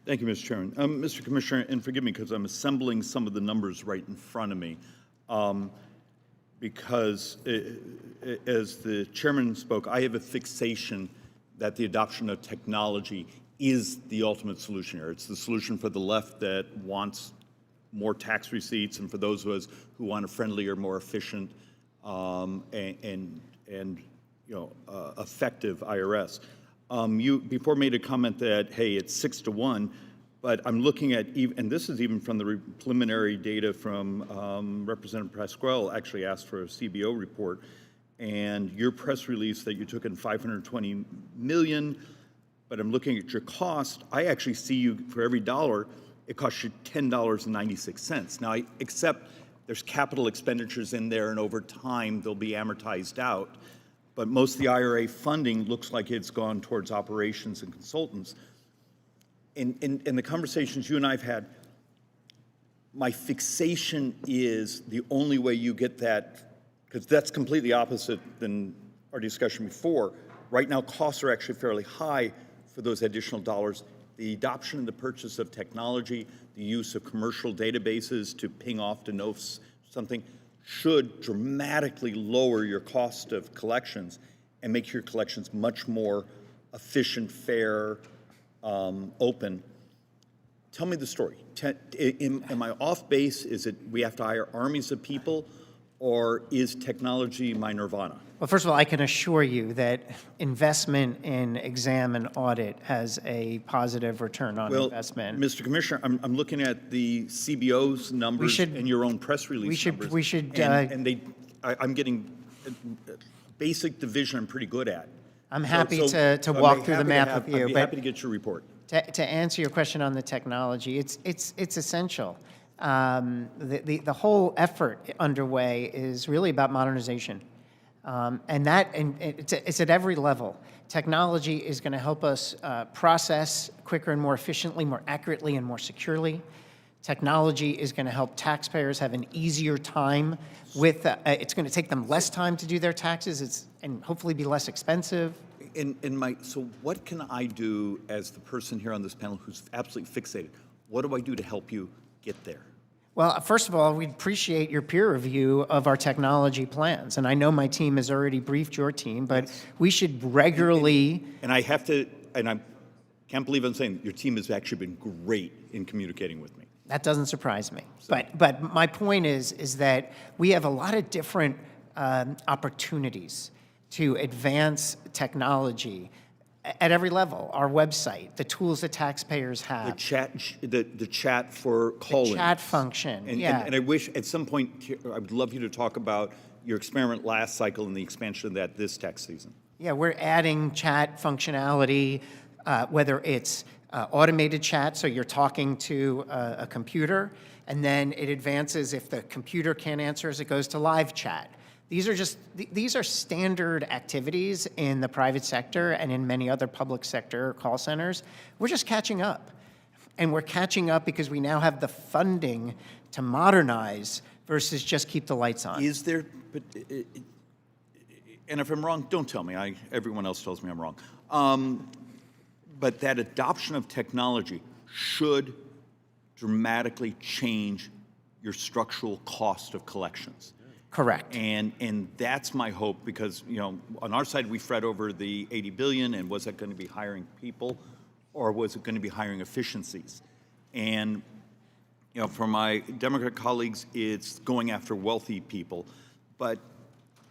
Thank you, Mr. Chairman. Mr. Commissioner, and forgive me because I'm assembling some of the numbers right in front of me. Because as the chairman spoke, I have a fixation that the adoption of technology is the ultimate solution here. It's the solution for the left that wants more tax receipts, and for those of us who want a friendlier, more efficient, and effective IRS. You before made a comment that, hey, it's 6-1, but I'm looking at, and this is even from the preliminary data from Representative Pasquale actually asked for a CBO report, and your press release that you took in 520 million, but I'm looking at your cost, I actually see you, for every dollar, it costs you $10.96. Now, I accept there's capital expenditures in there, and over time, they'll be amortized out, but most of the IRA funding looks like it's gone towards operations and consultants. In the conversations you and I have had, my fixation is the only way you get that, because that's completely opposite than our discussion before. Right now, costs are actually fairly high for those additional dollars. The adoption and the purchase of technology, the use of commercial databases to ping off to know something should dramatically lower your cost of collections and make your collections much more efficient, fair, open. Tell me the story. Am I off base? Is it we have to hire armies of people, or is technology my nirvana? Well, first of all, I can assure you that investment in exam and audit has a positive return on investment. Mr. Commissioner, I'm looking at the CBO's numbers and your own press release numbers. We should. I'm getting basic division. I'm pretty good at. I'm happy to walk through the math with you. I'd be happy to get your report. To answer your question on the technology, it's essential. The whole effort underway is really about modernization. And it's at every level. Technology is going to help us process quicker and more efficiently, more accurately, and more securely. Technology is going to help taxpayers have an easier time with, it's going to take them less time to do their taxes and hopefully be less expensive. So what can I do as the person here on this panel who's absolutely fixated? What do I do to help you get there? Well, first of all, we appreciate your peer review of our technology plans. And I know my team has already briefed your team, but we should regularly... And I have to, and I can't believe I'm saying your team has actually been great in communicating with me. That doesn't surprise me. So. But my point is that we have a lot of different opportunities to advance technology at every level. Our website, the tools that taxpayers have. The chat for calling. The chat function, and I wish at some point, I would love you to talk about your experiment last cycle and the expansion of that this tax season. Yeah, we're adding chat functionality, whether it's automated chat, so you're talking to a computer, and then it advances. If the computer can't answer, it goes to live chat. These are standard activities in the private sector and in many other public sector call centers. We're just catching up. And we're catching up because we now have the funding to modernize versus just keep the lights on. Is there, and if I'm wrong, don't tell me. Everyone else tells me I'm wrong. But that adoption of technology should dramatically change your structural cost of collections. Correct. And that's my hope, because on our side we fret over the 80 billion and was it going to be hiring people or was it going to be hiring efficiencies? And for my Democrat colleagues, it's going after wealthy people. But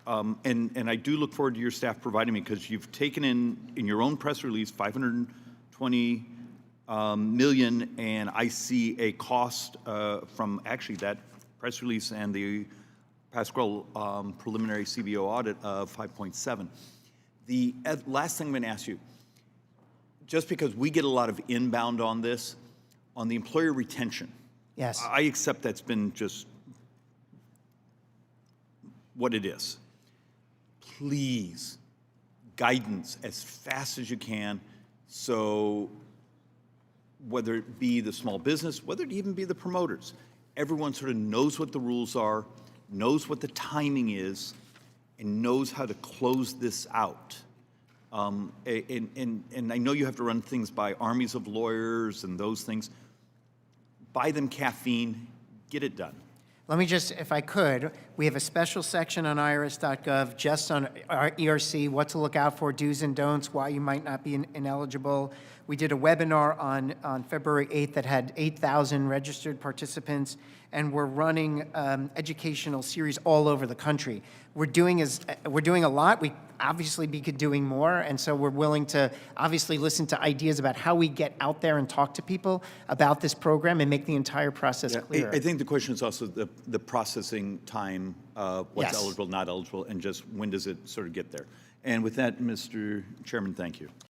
and I do look forward to your staff providing me, because you've taken in your own press release 520 million, and I see a cost from actually that press release and the Pasquale preliminary CBO audit of 5.7. The last thing I'm going to ask you, just because we get a lot of inbound on this, on the employer retention. Yes. I accept that's been just what it is. Please, guidance as fast as you can, so whether it be the small business, whether it even be the promoters, everyone sort of knows what the rules are, knows what the timing is, and knows how to close this out. And I know you have to run things by armies of lawyers and those things. Buy them caffeine, get it done. Let me just, if I could, we have a special section on irs.gov just on our ERC, what to look out for, do's and don'ts, why you might not be ineligible. We did a webinar on February 8th that had 8,000 registered participants, and we're running educational series all over the country. We're doing a lot. We obviously could doing more, and so we're willing to obviously listen to ideas about how we get out there and talk to people about this program and make the entire process clear. I think the question is also the processing time, what's Yes. eligible, not eligible, and just when does it sort of get there. And with that, Mr. Chairman, thank you.